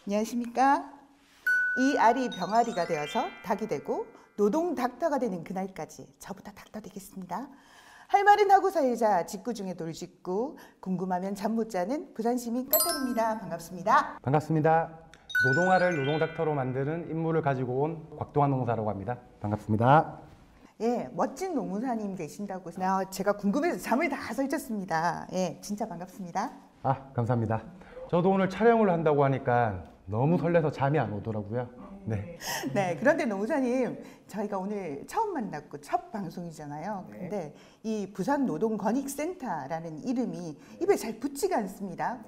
안녕하십니까? 이 알이 병아리가 되어서 닭이 되고 노동 닥터가 되는 그날까지 저부터 닥터 되겠습니다. 할 말은 하고 살자, 직구 중에 돌직구, 궁금하면 잠 못 자는 부산시민 까탈입니다. 반갑습니다. 반갑습니다. 노동알을 노동닥터로 만드는 임무를 가지고 온 곽동환 농사라고 합니다. 반갑습니다. 예, 멋진 노무사님 되신다고 제가 궁금해서 잠을 다 설쳤습니다. 예, 진짜 반갑습니다. 감사합니다. 저도 오늘 촬영을 한다고 하니까 너무 설레서 잠이 안 오더라고요. 네. 네, 그런데 노무사님, 저희가 오늘 처음 만났고 첫 방송이잖아요. 근데 이 부산노동권익센터라는 이름이 입에 잘 붙지가 않습니다.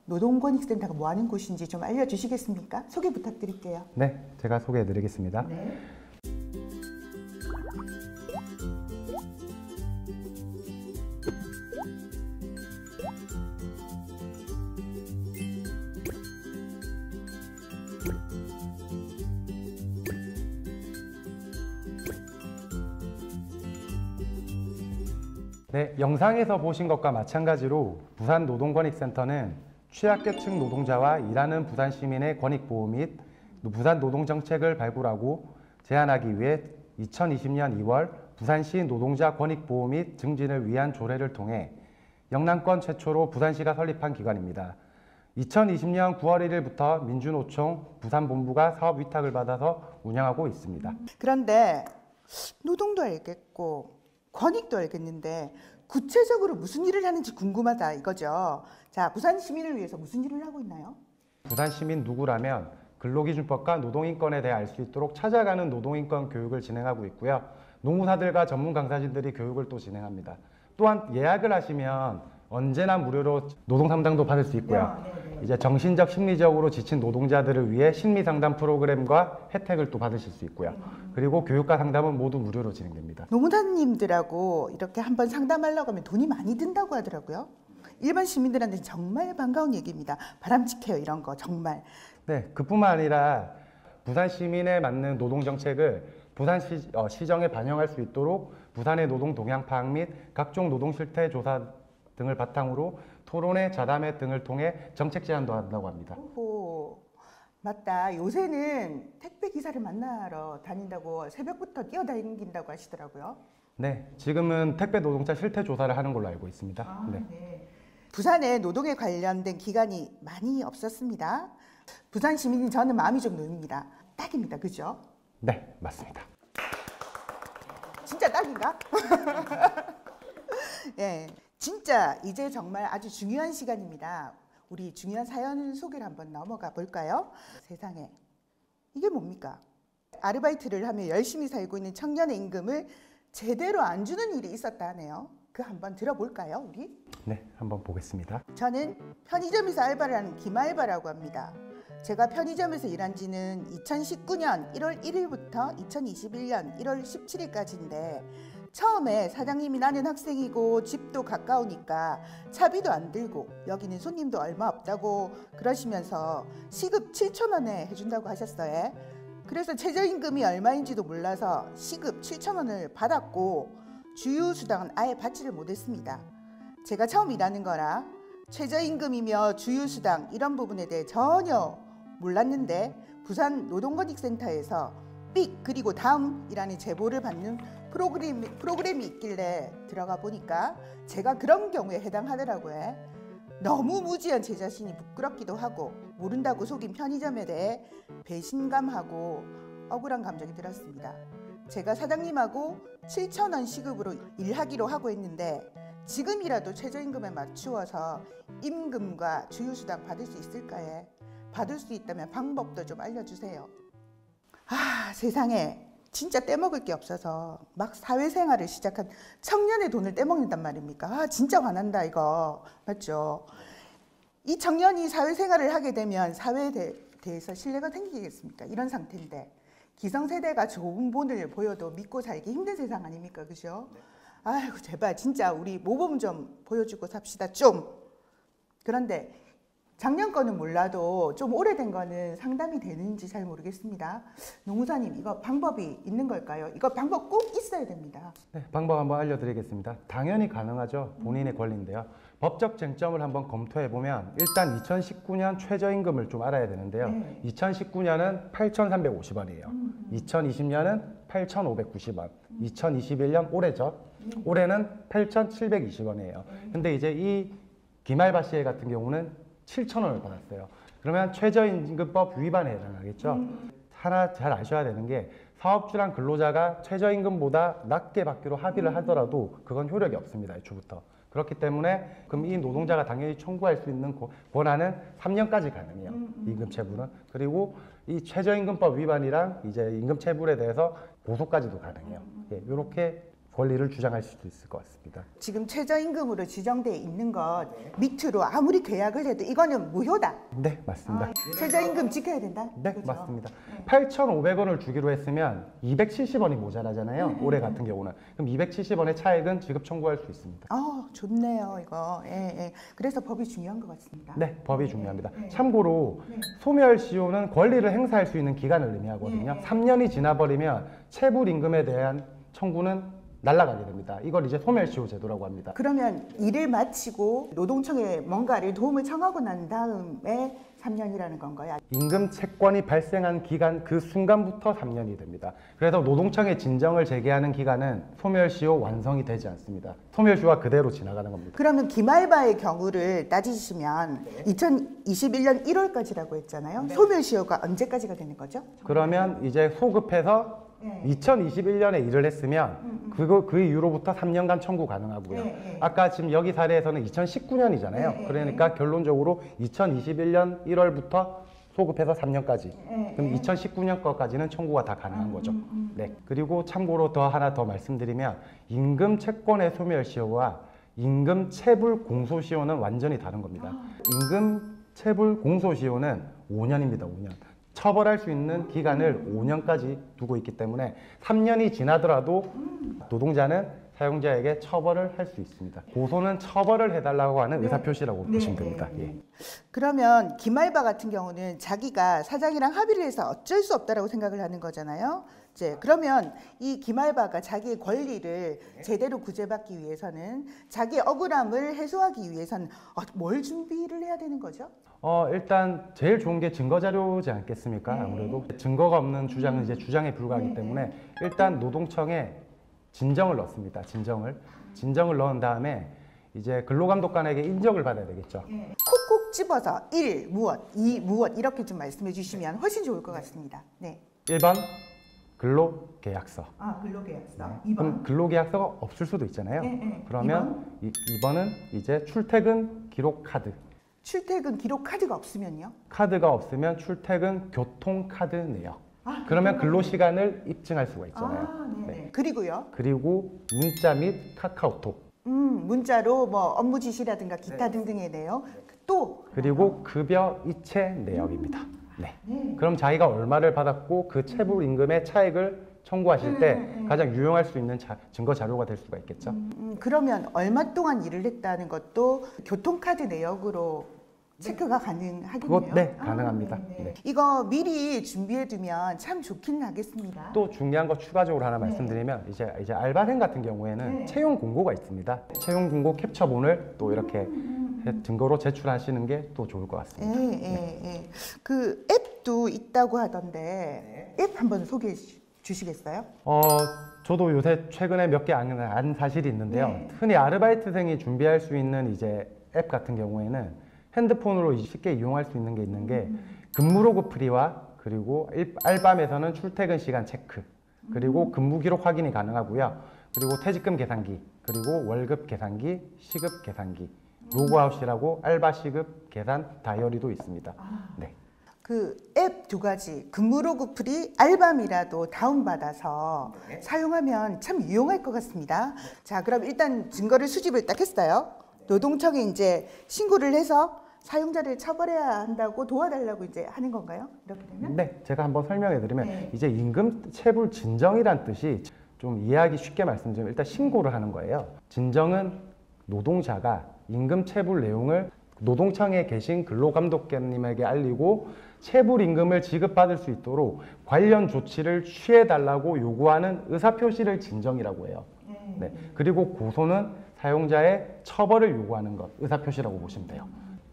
노동권익센터가 뭐 하는 곳인지 좀 알려주시겠습니까? 소개 부탁드릴게요. 네, 제가 소개해 드리겠습니다. 네. 네, 영상에서 보신 것과 마찬가지로 부산노동권익센터는 취약계층 노동자와 일하는 부산 시민의 권익보호 및 부산 노동정책을 발굴하고 제안하기 위해 2020년 2월 부산시 노동자 권익보호 및 증진을 위한 조례를 통해 영남권 최초로 부산시가 설립한 기관입니다. 2020년 9월 1일부터 민주노총 부산본부가 사업 위탁을 받아서 운영하고 있습니다. 그런데 노동도 알겠고 권익도 알겠는데 구체적으로 무슨 일을 하는지 궁금하다 이거죠. 자, 부산 시민을 위해서 무슨 일을 하고 있나요? 부산 시민 누구라면 근로기준법과 노동인권에 대해 알 수 있도록 찾아가는 노동인권 교육을 진행하고 있고요. 노무사들과 전문 강사진들이 교육을 또 진행합니다. 또한 예약을 하시면 언제나 무료로 노동상담도 받을 수 있고요. 이제 정신적, 심리적으로 지친 노동자들을 위해 심리상담 프로그램과 혜택을 또 받으실 수 있고요. 그리고 교육과 상담은 모두 무료로 진행됩니다. 노무사님들하고 이렇게 한번 상담하려고 하면 돈이 많이 든다고 하더라고요. 일반 시민들한테는 정말 반가운 얘기입니다. 바람직해요, 이런 거 정말. 네, 그뿐만 아니라 부산 시민에 맞는 노동정책을 부산 시정에 반영할 수 있도록 부산의 노동 동향 파악 및 각종 노동 실태 조사 등을 바탕으로 토론회, 자담회 등을 통해 정책 제안도 한다고 합니다. 오, 맞다. 요새는 택배 기사를 만나러 다닌다고 새벽부터 뛰어다닌다고 하시더라고요. 네, 지금은 택배 노동자 실태 조사를 하는 걸로 알고 있습니다. 네. 부산에 노동에 관련된 기관이 많이 없었습니다. 부산 시민인 저는 마음이 좀 놓입니다. 딱입니다. 그죠? 네, 맞습니다. 진짜 딱인가? 예, 진짜 이제 정말 아주 중요한 시간입니다. 우리 중요한 사연 소개를 한번 넘어가 볼까요? 세상에, 이게 뭡니까? 아르바이트를 하며 열심히 살고 있는 청년의 임금을 제대로 안 주는 일이 있었다 하네요. 그 한번 들어볼까요, 우리? 네, 한번 보겠습니다. 저는 편의점에서 알바를 하는 김알바라고 합니다. 제가 편의점에서 일한 지는 2019년 1월 1일부터 2021년 1월 17일까지인데 처음에 사장님이 나는 학생이고 집도 가까우니까 차비도 안 들고 여기는 손님도 얼마 없다고 그러시면서 시급 7,000원에 해준다고 하셨어요. 그래서 최저임금이 얼마인지도 몰라서 시급 7,000원을 받았고 주휴수당은 아예 받지를 못했습니다. 제가 처음 일하는 거라 최저임금이며 주휴수당 이런 부분에 대해 전혀 몰랐는데 부산 노동권익센터에서 삑 그리고 다음이라는 제보를 받는 프로그램이 있길래 들어가 보니까 제가 그런 경우에 해당하더라고요. 너무 무지한 제 자신이 부끄럽기도 하고 모른다고 속인 편의점에 대해 배신감하고 억울한 감정이 들었습니다. 제가 사장님하고 7,000원 시급으로 일하기로 하고 있는데 지금이라도 최저임금에 맞추어서 임금과 주휴수당 받을 수 있을까요? 받을 수 있다면 방법도 좀 알려주세요. 세상에 진짜 떼먹을 게 없어서 막 사회생활을 시작한 청년의 돈을 떼먹는단 말입니까? 진짜 화난다 이거. 맞죠? 이 청년이 사회생활을 하게 되면 사회에 대해서 신뢰가 생기겠습니까? 이런 상태인데 기성세대가 좋은 본을 보여도 믿고 살기 힘든 세상 아닙니까? 그죠? 아이고 제발 진짜 우리 모범 좀 보여주고 삽시다 좀. 그런데 작년 거는 몰라도 좀 오래된 거는 상담이 되는지 잘 모르겠습니다. 노무사님, 이거 방법이 있는 걸까요? 이거 방법 꼭 있어야 됩니다. 네, 방법 한번 알려드리겠습니다. 당연히 가능하죠. 본인의 권리인데요. 법적 쟁점을 한번 검토해 보면 일단 2019년 최저임금을 좀 알아야 되는데요. 네. 2019년은 8,350원이에요. 2020년은 8,590원. 2021년 올해죠. 올해는 8,720원이에요. 근데 이제 이 김알바 씨 같은 경우는 7,000원을 받았어요. 그러면 최저임금법 위반에 해당하겠죠. 하나 잘 아셔야 되는 게 사업주랑 근로자가 최저임금보다 낮게 받기로 합의를 하더라도 그건 효력이 없습니다. 애초부터. 그렇기 때문에 그럼 이 노동자가 당연히 청구할 수 있는 권한은 3년까지 가능해요. 임금체불은. 그리고 이 최저임금법 위반이랑 이제 임금체불에 대해서 고소까지도 가능해요. 예, 이렇게 권리를 주장할 수도 있을 것 같습니다. 지금 최저임금으로 지정돼 있는 것 밑으로 아무리 계약을 해도 이거는 무효다. 네, 맞습니다. 최저임금 지켜야 된다. 네, 그죠? 맞습니다. 8,500원을 주기로 했으면 270원이 모자라잖아요. 올해 같은 경우는. 그럼 270원의 차액은 지급 청구할 수 있습니다. 좋네요, 이거. 예, 예. 그래서 법이 중요한 것 같습니다. 네, 법이 중요합니다. 참고로 소멸시효는 권리를 행사할 수 있는 기간을 의미하거든요. 3년이 지나버리면 체불임금에 대한 청구는 날아가게 됩니다. 이걸 이제 소멸시효 제도라고 합니다. 그러면 일을 마치고 노동청에 뭔가를 도움을 청하고 난 다음에 3년이라는 건가요? 임금 채권이 발생한 기간 그 순간부터 3년이 됩니다. 그래서 노동청에 진정을 제기하는 기간은 소멸시효 완성이 되지 않습니다. 소멸시효가 그대로 지나가는 겁니다. 그러면 김알바의 경우를 따지시면 2021년 1월까지라고 했잖아요. 소멸시효가 언제까지가 되는 거죠? 그러면 이제 소급해서 2021년에 일을 했으면 그 이후로부터 3년간 청구 가능하고요. 아까 지금 여기 사례에서는 2019년이잖아요. 그러니까 결론적으로 2021년 1월부터 소급해서 3년까지. 그럼 2019년 거까지는 청구가 다 가능한 거죠. 네. 그리고 참고로 하나 더 말씀드리면 임금 채권의 소멸시효와 임금 체불 공소시효는 완전히 다른 겁니다. 임금 체불 공소시효는 5년입니다. 5년. 처벌할 수 있는 기간을 5년까지 두고 있기 때문에 3년이 지나더라도 노동자는 사용자에게 처벌을 할 수 있습니다. 고소는 처벌을 해달라고 하는 의사표시라고 보시면 됩니다. 예. 그러면 김알바 같은 경우는 자기가 사장이랑 합의를 해서 어쩔 수 없다라고 생각을 하는 거잖아요. 이제 그러면 이 김알바가 자기의 권리를 제대로 구제받기 위해서는 자기의 억울함을 해소하기 위해서는 뭘 준비를 해야 되는 거죠? 일단 제일 좋은 게 증거 자료지 않겠습니까? 아무래도 증거가 없는 주장은 이제 주장에 불과하기 때문에 일단 노동청에 진정을 넣습니다. 진정을 넣은 다음에 이제 근로감독관에게 인정을 받아야 되겠죠. 콕콕 집어서 1 무엇, 2 무엇 이렇게 좀 말씀해 주시면 훨씬 좋을 것 같습니다. 네. 1번 근로계약서. 근로계약서. 그럼 근로계약서가 없을 수도 있잖아요. 그러면 2번은 이제 출퇴근 기록 카드. 출퇴근 기록 카드가 없으면요? 카드가 없으면 출퇴근 교통카드 내역. 그러면 근로시간을 입증할 수가 있잖아요. 네. 그리고요? 그리고 문자 및 카카오톡. 문자로 뭐 업무 지시라든가 기타 등등의 내용. 또 그리고 급여 이체 내역입니다. 네. 그럼 자기가 얼마를 받았고 그 체불 임금의 차액을 청구하실 때 가장 유용할 수 있는 증거 자료가 될 수가 있겠죠. 그러면 얼마 동안 일을 했다는 것도 교통카드 내역으로 체크가 가능하겠네요. 네, 가능합니다. 네. 이거 미리 준비해두면 참 좋긴 하겠습니다. 또 중요한 거 추가적으로 하나 말씀드리면 이제 알바생 같은 경우에는 채용 공고가 있습니다. 채용 공고 캡처본을 또 이렇게 증거로 제출하시는 게 또 좋을 것 같습니다. 그 앱도 있다고 하던데 앱 한번 소개해 주시겠어요? 저도 요새 최근에 몇 개 안 사실이 있는데요. 흔히 아르바이트생이 준비할 수 있는 이제 앱 같은 경우에는 핸드폰으로 쉽게 이용할 수 있는 게 근무로그 프리와 그리고 알밤에서는 출퇴근 시간 체크 그리고 근무 기록 확인이 가능하고요. 그리고 퇴직금 계산기 그리고 월급 계산기, 시급 계산기, 로그아웃이라고 알바 시급 계산 다이어리도 있습니다. 네. 그 앱 두 가지 근무로그 프리, 알밤이라도 다운받아서 사용하면 참 유용할 것 같습니다. 자, 그럼 일단 증거를 수집을 딱 했어요. 노동청에 이제 신고를 해서 사용자를 처벌해야 한다고 도와달라고 이제 하는 건가요? 이렇게 되면? 네, 제가 한번 설명해 드리면 이제 임금 체불 진정이란 뜻이 좀 이해하기 쉽게 말씀드리면 일단 신고를 하는 거예요. 진정은 노동자가 임금 체불 내용을 노동청에 계신 근로감독관님에게 알리고 체불 임금을 지급받을 수 있도록 관련 조치를 취해달라고 요구하는 의사표시를 진정이라고 해요. 네. 그리고 고소는 사용자의 처벌을 요구하는 것, 의사표시라고 보시면 돼요.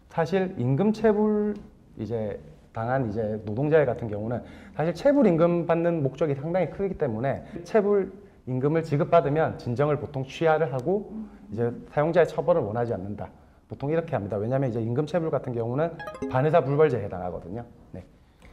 사실 임금 체불 이제 당한 이제 노동자 같은 경우는 사실 체불 임금 받는 목적이 상당히 크기 때문에 체불 임금을 지급받으면 진정을 보통 취하를 하고 이제 사용자의 처벌을 원하지 않는다. 보통 이렇게 합니다. 왜냐하면 이제 임금 체불 같은 경우는 반의사 불벌죄에 해당하거든요. 네.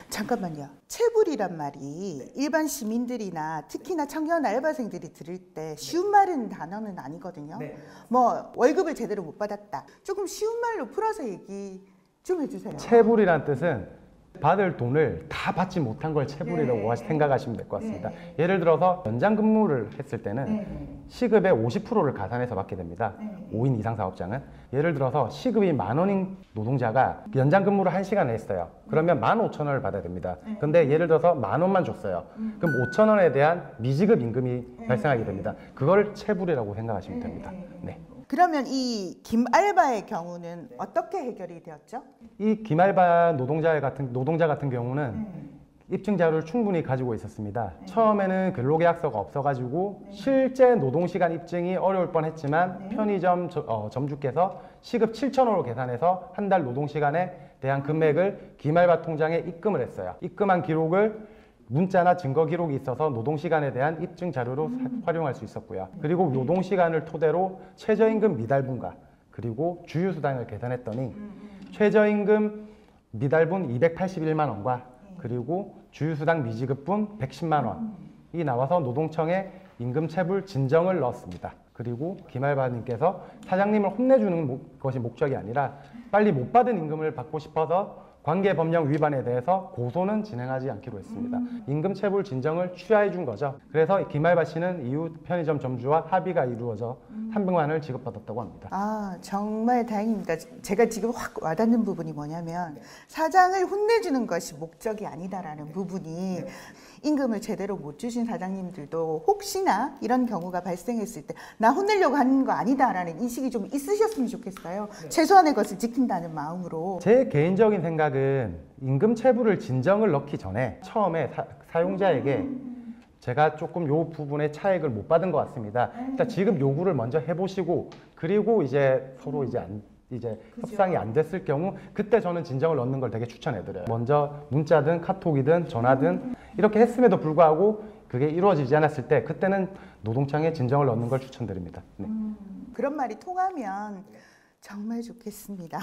잠깐만요. 체불이란 말이 일반 시민들이나 특히나 청년 알바생들이 들을 때 쉬운 말은 단어는 아니거든요. 네. 뭐 월급을 제대로 못 받았다. 조금 쉬운 말로 풀어서 얘기 좀 해주세요. 체불이란 뜻은 받을 돈을 다 받지 못한 걸 체불이라고 네. 생각하시면 될 것 같습니다. 네. 예를 들어서 연장 근무를 했을 때는 네. 시급의 50%를 가산해서 받게 됩니다. 네. 5인 이상 사업장은. 예를 들어서 시급이 10,000원인 노동자가 연장 근무를 1시간 했어요. 그러면 15,000원을 받아야 됩니다. 근데 예를 들어서 10,000원만 줬어요. 그럼 5,000원에 대한 미지급 임금이 발생하게 됩니다. 그걸 체불이라고 생각하시면 됩니다. 네. 그러면 이 김알바의 경우는 어떻게 해결이 되었죠? 이 김알바 노동자 같은 경우는 입증 자료를 충분히 가지고 있었습니다. 처음에는 근로계약서가 없어가지고 실제 노동시간 입증이 어려울 뻔했지만 편의점 점주께서 시급 7,000원으로 계산해서 한 달 노동시간에 대한 금액을 김알바 통장에 입금을 했어요. 입금한 기록을 문자나 증거 기록이 있어서 노동시간에 대한 입증 자료로 활용할 수 있었고요. 그리고 노동시간을 토대로 최저임금 미달분과 그리고 주휴수당을 계산했더니 최저임금 미달분 281만 원과 그리고 주휴수당 미지급분 110만 원이 나와서 노동청에 임금체불 진정을 넣었습니다. 그리고 김알바님께서 사장님을 혼내주는 것이 목적이 아니라 빨리 못 받은 임금을 받고 싶어서 관계법령 위반에 대해서 고소는 진행하지 않기로 했습니다. 임금체불 진정을 취하해 준 거죠. 그래서 김알바 씨는 이후 편의점 점주와 합의가 이루어져 300만 원을 지급받았다고 합니다. 아, 정말 다행입니다. 제가 지금 확 와닿는 부분이 뭐냐면 사장을 혼내주는 것이 목적이 아니다라는 부분이 임금을 제대로 못 주신 사장님들도 혹시나 이런 경우가 발생했을 때 나 혼내려고 하는 거 아니다라는 인식이 좀 있으셨으면 좋겠어요. 최소한의 것을 지킨다는 마음으로. 제 개인적인 생각은 임금체불을 진정을 넣기 전에 처음에 사용자에게 제가 조금 요 부분에 차액을 못 받은 것 같습니다. 일단 지급 요구를 먼저 해보시고 그리고 이제 서로 이제 협상이 안 됐을 경우 그때 저는 진정을 넣는 걸 되게 추천해드려요. 먼저 문자든 카톡이든 전화든 이렇게 했음에도 불구하고 그게 이루어지지 않았을 때 그때는 노동청에 진정을 넣는 걸 추천드립니다. 네. 그런 말이 통하면 정말 좋겠습니다.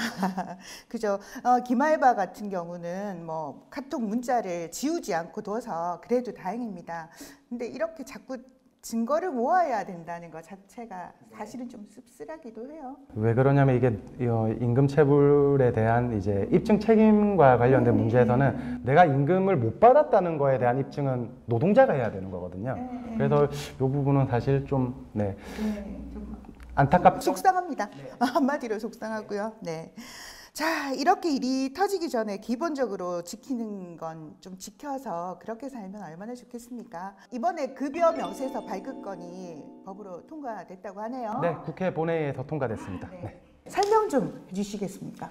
그죠? 김알바 같은 경우는 뭐 카톡 문자를 지우지 않고 둬서 그래도 다행입니다. 근데 이렇게 자꾸 증거를 모아야 된다는 것 자체가 사실은 좀 씁쓸하기도 해요. 왜 그러냐면 이게 임금체불에 대한 이제 입증 책임과 관련된 문제에서는 내가 임금을 못 받았다는 거에 대한 입증은 노동자가 해야 되는 거거든요. 그래서 이 부분은 사실 좀 안타깝죠. 속상합니다. 한마디로 속상하고요. 네. 자, 이렇게 일이 터지기 전에 기본적으로 지키는 건 좀 지켜서 그렇게 살면 얼마나 좋겠습니까? 이번에 급여 명세서 발급건이 법으로 통과됐다고 하네요. 네, 국회 본회의에서 통과됐습니다. 네. 설명 좀 해주시겠습니까?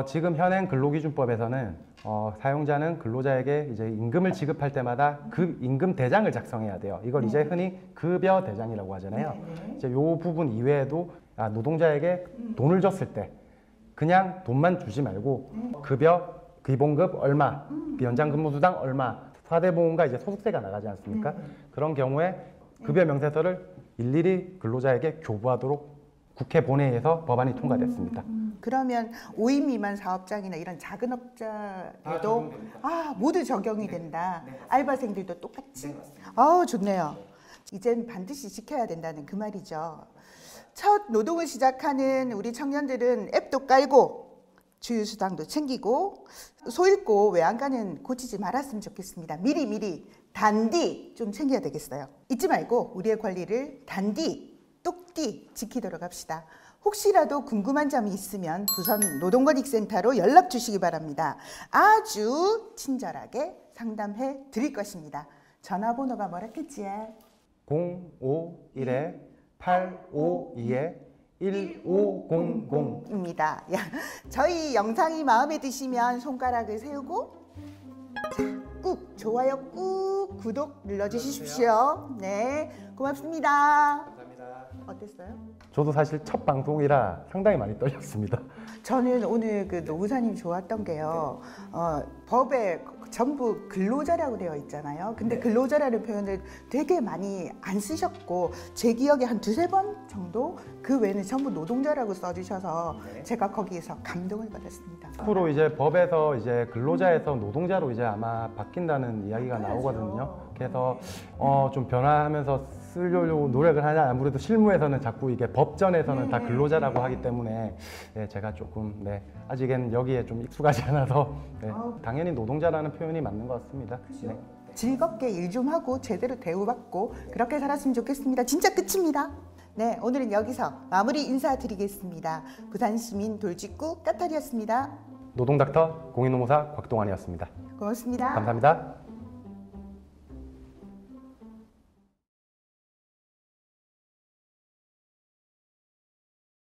지금 현행 근로기준법에서는 사용자는 근로자에게 이제 임금을 지급할 때마다 그 임금 대장을 작성해야 돼요. 이걸 이제 흔히 급여 대장이라고 하잖아요. 이제 이 부분 이외에도 노동자에게 돈을 줬을 때 그냥 돈만 주지 말고 급여, 기본급 얼마, 연장 근무수당 얼마, 4대 보험과 이제 소득세가 나가지 않습니까? 그런 경우에 급여 명세서를 일일이 근로자에게 교부하도록 국회 본회의에서 법안이 통과됐습니다. 그러면 5인 미만 사업장이나 이런 작은 업자에도 모두 적용이 된다. 알바생들도 똑같이. 좋네요. 이젠 반드시 지켜야 된다는 그 말이죠. 첫 노동을 시작하는 우리 청년들은 앱도 깔고 주휴수당도 챙기고 소 잃고 외양간은 고치지 말았으면 좋겠습니다. 미리 단디 좀 챙겨야 되겠어요. 잊지 말고 우리의 권리를 단디 똑띠 지키도록 합시다. 혹시라도 궁금한 점이 있으면 부선 노동권익센터로 연락 주시기 바랍니다. 아주 친절하게 상담해 드릴 것입니다. 전화번호가 뭐랬겠지? 051-852-1500입니다. 저희 영상이 마음에 드시면 손가락을 세우고 꾹 좋아요 꾹 구독 눌러주십시오. 네, 고맙습니다. 감사합니다. 어땠어요? 저도 사실 첫 방송이라 상당히 많이 떨렸습니다. 저는 오늘 그 노무사님 좋았던 게요. 법에 전부 근로자라고 되어 있잖아요. 근데 근로자라는 표현을 되게 많이 안 쓰셨고 제 기억에 한 두세 번 정도 그 외에는 전부 노동자라고 써주셔서 제가 거기에서 감동을 받았습니다. 앞으로 이제 법에서 이제 근로자에서 노동자로 이제 아마 바뀐다는 이야기가 바꿔야죠. 나오거든요. 그래서 좀 변화하면서 쓰려고 노력을 하냐. 아무래도 실무에서는 자꾸 이게 법전에서는 다 근로자라고 하기 때문에 네, 제가 조금 아직은 여기에 좀 익숙하지 않아서 당연히 노동자라는 표현이 맞는 것 같습니다. 네. 즐겁게 일 좀 하고 제대로 대우받고 그렇게 살았으면 좋겠습니다. 진짜 끝입니다. 네, 오늘은 여기서 마무리 인사드리겠습니다. 부산시민 돌직구 까탈이었습니다. 노동닥터 공인노무사 곽동환이었습니다. 고맙습니다. 감사합니다.